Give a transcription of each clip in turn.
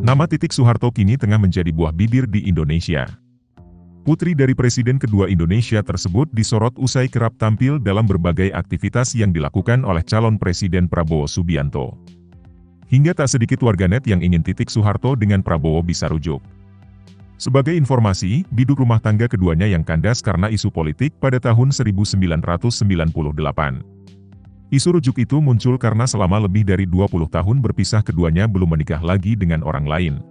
Nama Titik Soeharto kini tengah menjadi buah bibir di Indonesia. Putri dari Presiden kedua Indonesia tersebut disorot usai kerap tampil dalam berbagai aktivitas yang dilakukan oleh calon Presiden Prabowo Subianto. Hingga tak sedikit warganet yang ingin Titik Soeharto dengan Prabowo bisa rujuk. Sebagai informasi, biduk rumah tangga keduanya yang kandas karena isu politik pada tahun 1998. Isu rujuk itu muncul karena selama lebih dari 20 tahun berpisah keduanya belum menikah lagi dengan orang lain.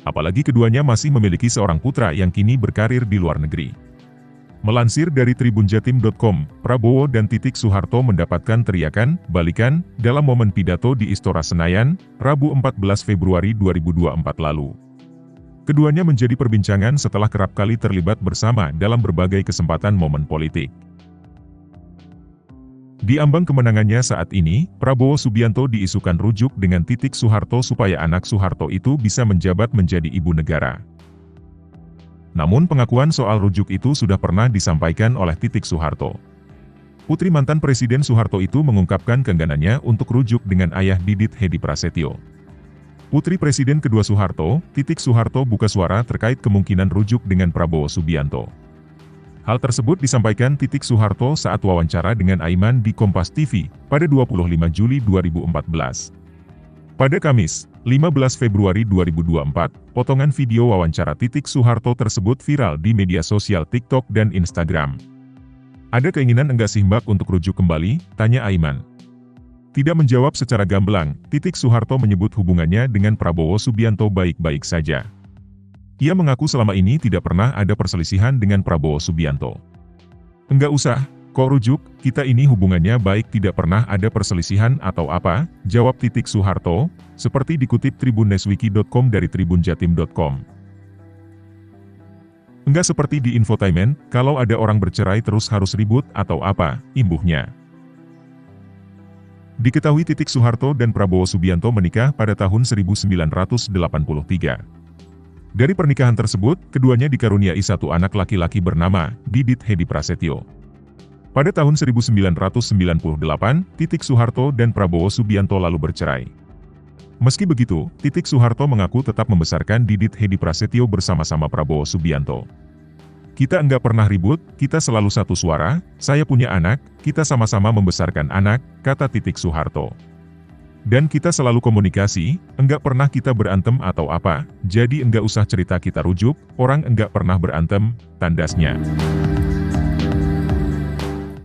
Apalagi keduanya masih memiliki seorang putra yang kini berkarir di luar negeri. Melansir dari tribunjatim.com, Prabowo dan Titik Soeharto mendapatkan teriakan, balikan, dalam momen pidato di Istora Senayan, Rabu 14 Februari 2024 lalu. Keduanya menjadi perbincangan setelah kerap kali terlibat bersama dalam berbagai kesempatan momen politik. Di ambang kemenangannya saat ini, Prabowo Subianto diisukan rujuk dengan Titik Soeharto supaya anak Soeharto itu bisa menjabat menjadi ibu negara. Namun pengakuan soal rujuk itu sudah pernah disampaikan oleh Titik Soeharto. Putri mantan Presiden Soeharto itu mengungkapkan keengganannya untuk rujuk dengan ayah Didit Hedi Prasetyo. Putri Presiden kedua Soeharto, Titik Soeharto buka suara terkait kemungkinan rujuk dengan Prabowo Subianto. Hal tersebut disampaikan Titik Soeharto saat wawancara dengan Aiman di Kompas TV, pada 25 Juli 2014. Pada Kamis, 15 Februari 2024, potongan video wawancara Titik Soeharto tersebut viral di media sosial TikTok dan Instagram. Ada keinginan enggak sih Mbak untuk rujuk kembali? Tanya Aiman. Tidak menjawab secara gamblang, Titik Soeharto menyebut hubungannya dengan Prabowo Subianto baik-baik saja. Ia mengaku selama ini tidak pernah ada perselisihan dengan Prabowo Subianto. Enggak usah, kok rujuk, kita ini hubungannya baik, tidak pernah ada perselisihan atau apa, jawab Titik Soeharto, seperti dikutip tribunneswiki.com dari tribunjatim.com. Enggak seperti di infotainment, kalau ada orang bercerai terus harus ribut atau apa, imbuhnya. Diketahui Titik Soeharto dan Prabowo Subianto menikah pada tahun 1983. Dari pernikahan tersebut, keduanya dikaruniai satu anak laki-laki bernama Didit Hedi Prasetyo. Pada tahun 1998, Titik Soeharto dan Prabowo Subianto lalu bercerai. Meski begitu, Titik Soeharto mengaku tetap membesarkan Didit Hedi Prasetyo bersama-sama Prabowo Subianto. Kita enggak pernah ribut, kita selalu satu suara, saya punya anak, kita sama-sama membesarkan anak, kata Titik Soeharto. Dan kita selalu komunikasi, enggak pernah kita berantem atau apa, jadi enggak usah cerita kita rujuk, orang enggak pernah berantem, tandasnya.